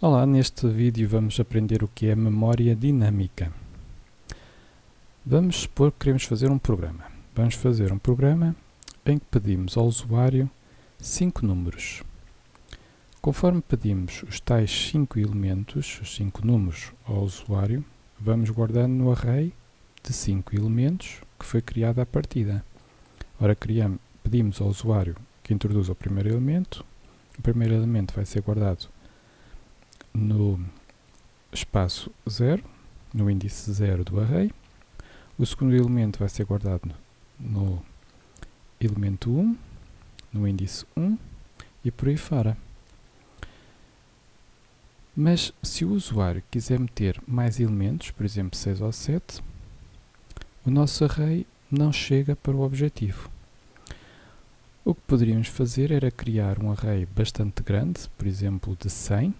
Olá, neste vídeo vamos aprender o que é memória dinâmica. Vamos supor que queremos fazer um programa. Vamos fazer um programa em que pedimos ao usuário 5 números. Conforme pedimos os tais 5 elementos, os 5 números ao usuário, vamos guardando no array de 5 elementos que foi criado à partida. Ora, pedimos ao usuário que introduza o primeiro elemento vai ser guardado no espaço 0, no índice 0 do array. O segundo elemento vai ser guardado no elemento 1, no índice 1 e por aí fora. Mas se o usuário quiser meter mais elementos, por exemplo 6 ou 7, o nosso array não chega para o objetivo. O que poderíamos fazer era criar um array bastante grande, por exemplo de 100,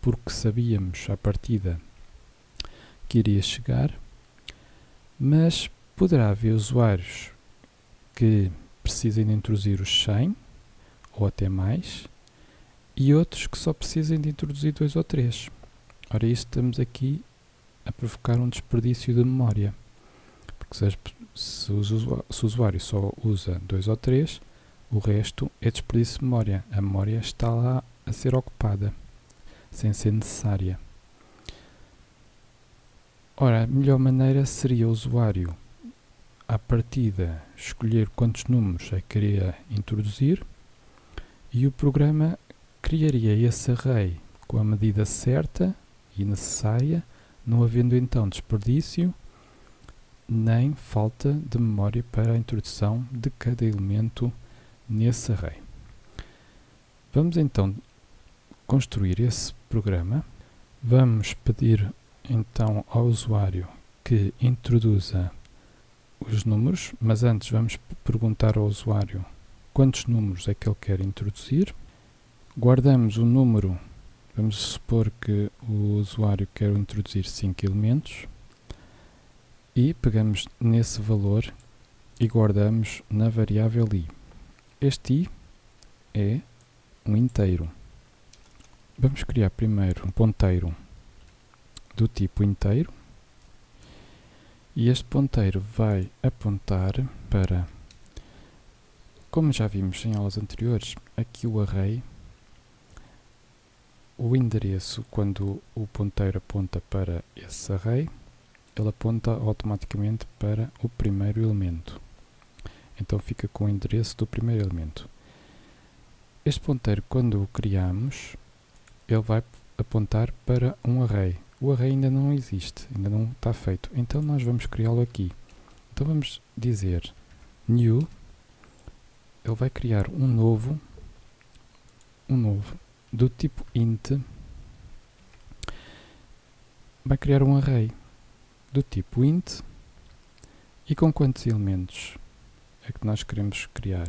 porque sabíamos à partida que iria chegar, mas poderá haver usuários que precisem de introduzir os 100 ou até mais e outros que só precisem de introduzir 2 ou 3. Ora, isto estamos aqui a provocar um desperdício de memória, porque se o usuário só usa 2 ou 3, o resto é desperdício de memória. A memória está lá a ser ocupada, sem ser necessária. Ora, a melhor maneira seria o usuário, à partida, escolher quantos números é que queria introduzir e o programa criaria esse array com a medida certa e necessária, não havendo então desperdício nem falta de memória para a introdução de cada elemento nesse array. Vamos então construir esse programa. Vamos pedir então ao usuário que introduza os números, mas antes vamos perguntar ao usuário quantos números é que ele quer introduzir. Guardamos o número, vamos supor que o usuário quer introduzir 5 elementos e pegamos nesse valor e guardamos na variável i. Este i é um inteiro. Vamos criar primeiro um ponteiro do tipo inteiro e este ponteiro vai apontar para, como já vimos em aulas anteriores, aqui o array, o endereço, quando o ponteiro aponta para esse array, ele aponta automaticamente para o primeiro elemento. Então fica com o endereço do primeiro elemento. Este ponteiro, quando o criamos, ele vai apontar para um array. O array ainda não existe, ainda não está feito, então nós vamos criá-lo aqui. Então vamos dizer new, ele vai criar um novo do tipo int, vai criar um array do tipo int e com quantos elementos é que nós queremos criar?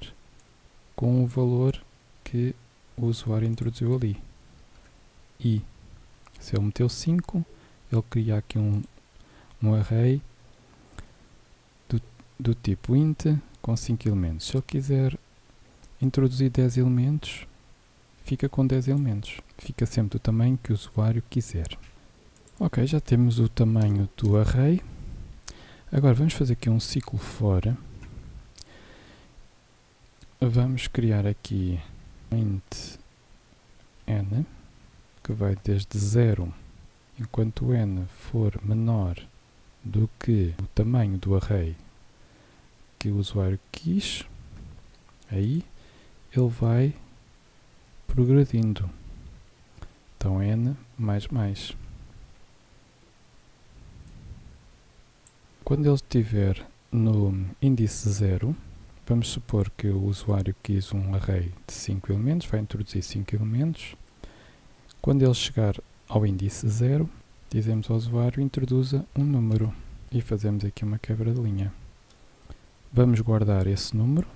Com o valor que o usuário introduziu ali. E se ele meteu 5, ele cria aqui um array do tipo int com 5 elementos. Se ele quiser introduzir 10 elementos, fica com 10 elementos. Fica sempre do tamanho que o usuário quiser. Ok, já temos o tamanho do array. Agora vamos fazer aqui um ciclo for. Vamos criar aqui int n, que vai desde 0, enquanto n for menor do que o tamanho do array que o usuário quis, aí ele vai progredindo. Então n mais mais. Quando ele estiver no índice 0, vamos supor que o usuário quis um array de 5 elementos, vai introduzir 5 elementos. Quando ele chegar ao índice 0, dizemos ao usuário introduza um número e fazemos aqui uma quebra de linha. Vamos guardar esse número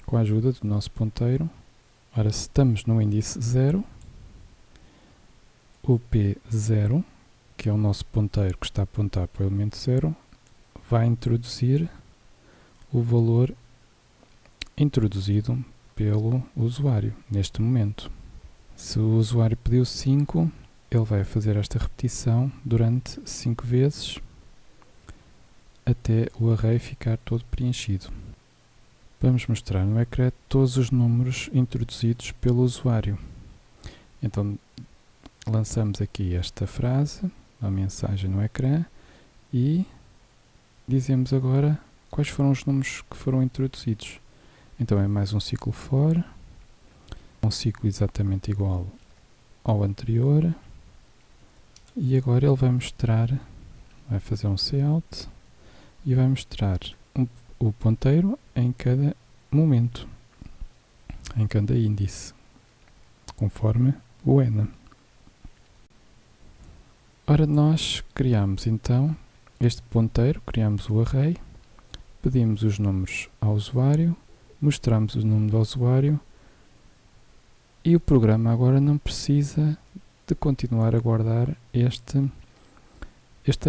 com a ajuda do nosso ponteiro. Ora, se estamos no índice 0, o P0, que é o nosso ponteiro que está a apontar para o elemento 0, vai introduzir o valor introduzido pelo usuário, neste momento. Se o usuário pediu 5, ele vai fazer esta repetição durante 5 vezes até o array ficar todo preenchido. Vamos mostrar no ecrã todos os números introduzidos pelo usuário. Então, lançamos aqui esta frase, a mensagem no ecrã, e dizemos agora quais foram os números que foram introduzidos. Então é mais um ciclo for, um ciclo exatamente igual ao anterior, e agora ele vai mostrar, vai fazer um cout e vai mostrar o ponteiro em cada momento, em cada índice, conforme o n. Ora, nós criamos então este ponteiro, criamos o array, pedimos os números ao usuário, mostramos o número do usuário e o programa agora não precisa de continuar a guardar este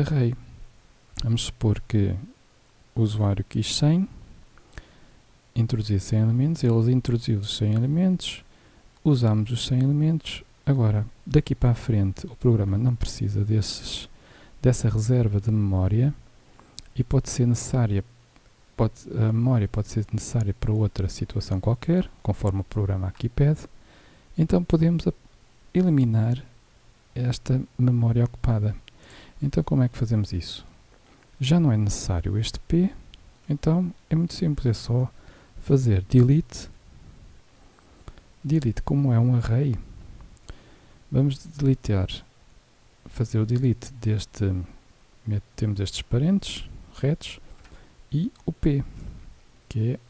array. Vamos supor que o usuário quis 100, introduzir 100 elementos, ele introduziu os 100 elementos, usamos os 100 elementos. Agora, daqui para a frente, o programa não precisa dessa reserva de memória e pode ser necessária, a memória pode ser necessária para outra situação qualquer, conforme o programa aqui pede. Então podemos eliminar esta memória ocupada. Então como é que fazemos isso? Já não é necessário este P, então é muito simples, é só fazer delete. Delete, como é um array, vamos deletar, fazer o delete temos estes parentes retos e o P, que é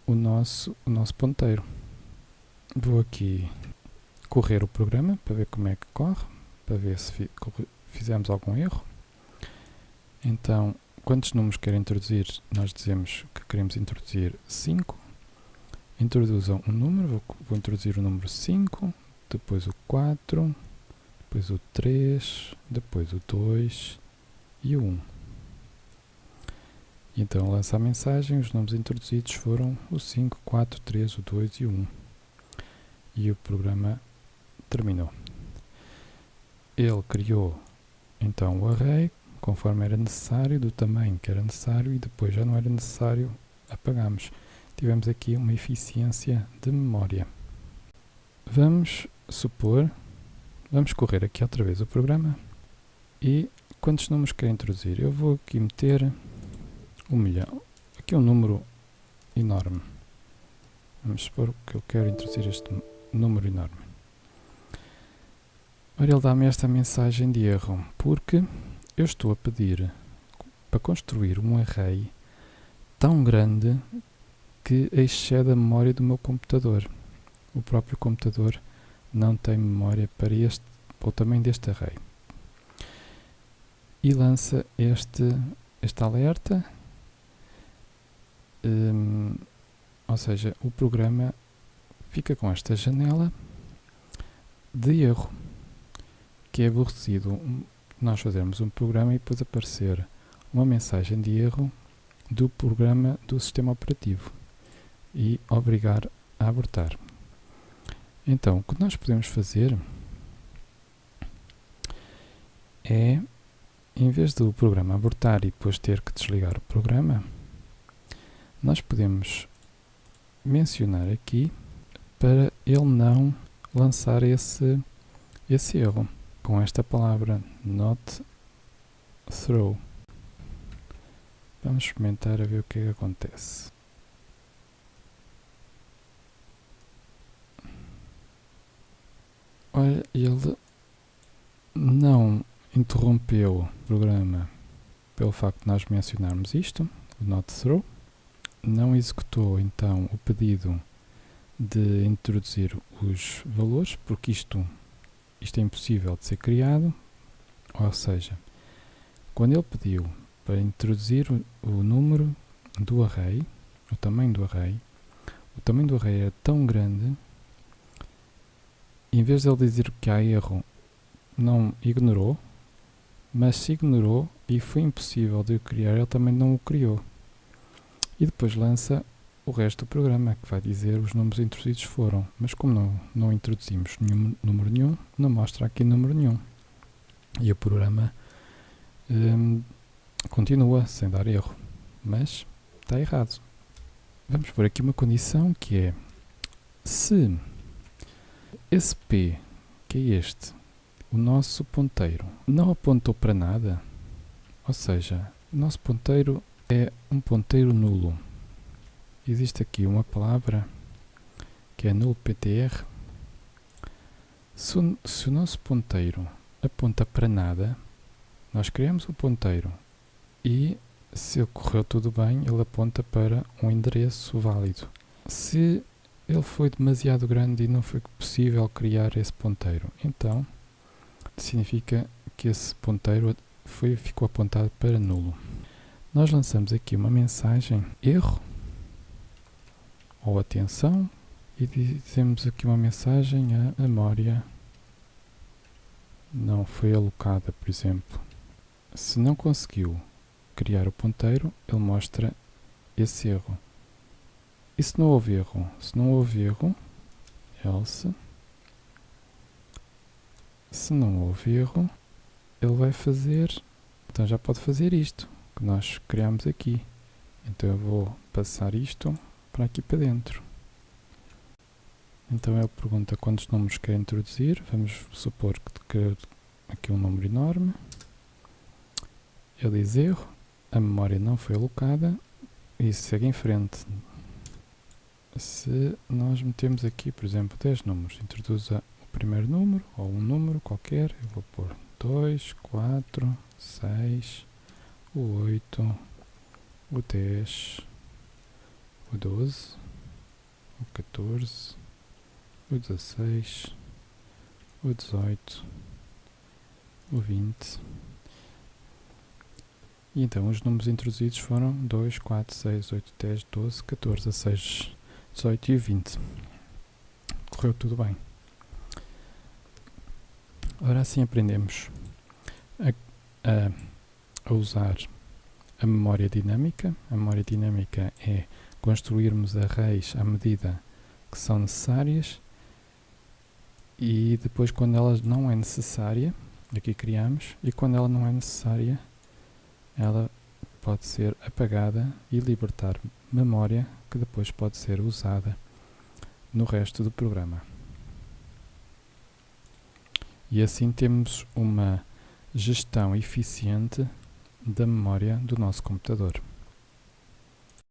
o nosso ponteiro. Vou aqui correr o programa para ver como é que corre, para ver se fizemos algum erro. Então, quantos números quero introduzir? Nós dizemos que queremos introduzir 5. Introduzam um número, vou introduzir o número 5, depois o 4, depois o 3, depois o 2 e o 1. E então lança a mensagem, os números introduzidos foram o 5, 4, 3, o 2 e o 1. E o programa terminou. Ele criou então o array, conforme era necessário, do tamanho que era necessário, e depois já não era necessário, apagamos. Tivemos aqui uma eficiência de memória. Vamos correr aqui outra vez o programa e quantos números quero introduzir? Eu vou aqui meter 1 milhão, aqui um número enorme. Vamos supor que eu quero introduzir este número enorme. Ora, ele dá-me esta mensagem de erro, porque eu estou a pedir para construir um array tão grande que excede a memória do meu computador. O próprio computador não tem memória para o tamanho deste array. E lança este alerta, ou seja, o programa fica com esta janela de erro, que é aborrecido nós fazermos um programa e depois aparecer uma mensagem de erro do programa do sistema operativo e obrigar a abortar. Então, o que nós podemos fazer é, em vez do programa abortar e depois ter que desligar o programa, nós podemos mencionar aqui para ele não lançar esse erro com esta palavra not throw. Vamos experimentar a ver o que é que acontece. Olha, ele não interrompeu o programa pelo facto de nós mencionarmos isto, o not throw. Não executou então o pedido de introduzir os valores, porque isto é impossível de ser criado. Ou seja, quando ele pediu para introduzir o número do array, o tamanho do array era tão grande, em vez de ele dizer que há erro, não ignorou, mas se ignorou e foi impossível de o criar, ele também não o criou. E depois lança o resto do programa, que vai dizer os números introduzidos foram. Mas como não introduzimos número nenhum, não mostra aqui número nenhum. E o programa continua sem dar erro. Mas está errado. Vamos pôr aqui uma condição que é: se esse P, que é este, o nosso ponteiro, não apontou para nada, ou seja, o nosso ponteiro é um ponteiro nulo. Existe aqui uma palavra que é nullPTR. Se o nosso ponteiro aponta para nada, nós criamos o ponteiro e, se correu tudo bem, ele aponta para um endereço válido. Se ele foi demasiado grande e não foi possível criar esse ponteiro, então significa que esse ponteiro ficou apontado para nulo. Nós lançamos aqui uma mensagem erro ou atenção e dizemos aqui uma mensagem: a memória não foi alocada, por exemplo. Se não conseguiu criar o ponteiro, ele mostra esse erro. E se não houve erro? Se não houve erro, else. Se não houve erro, ele vai fazer, então já pode fazer isto que nós criamos aqui. Então eu vou passar isto para aqui para dentro. Então ele pergunta quantos números quer introduzir. Vamos supor que quer aqui um número enorme. Ele diz erro, a memória não foi alocada e segue em frente. Se nós metemos aqui, por exemplo, 10 números, introduza o primeiro número ou um número qualquer. Eu vou pôr 2, 4, 6, o 8, o 10, o 12, o 14, o 16, o 18, o 20. E então os números introduzidos foram 2, 4, 6, 8, 10, 12, 14, 16, 18 e 20. Correu tudo bem. Agora assim aprendemos a usar a memória dinâmica. A memória dinâmica é construirmos arrays à medida que são necessárias e depois, quando ela não é necessária, aqui criamos, e quando ela não é necessária, ela pode ser apagada e libertar memória que depois pode ser usada no resto do programa. E assim temos uma gestão eficiente da memória do nosso computador.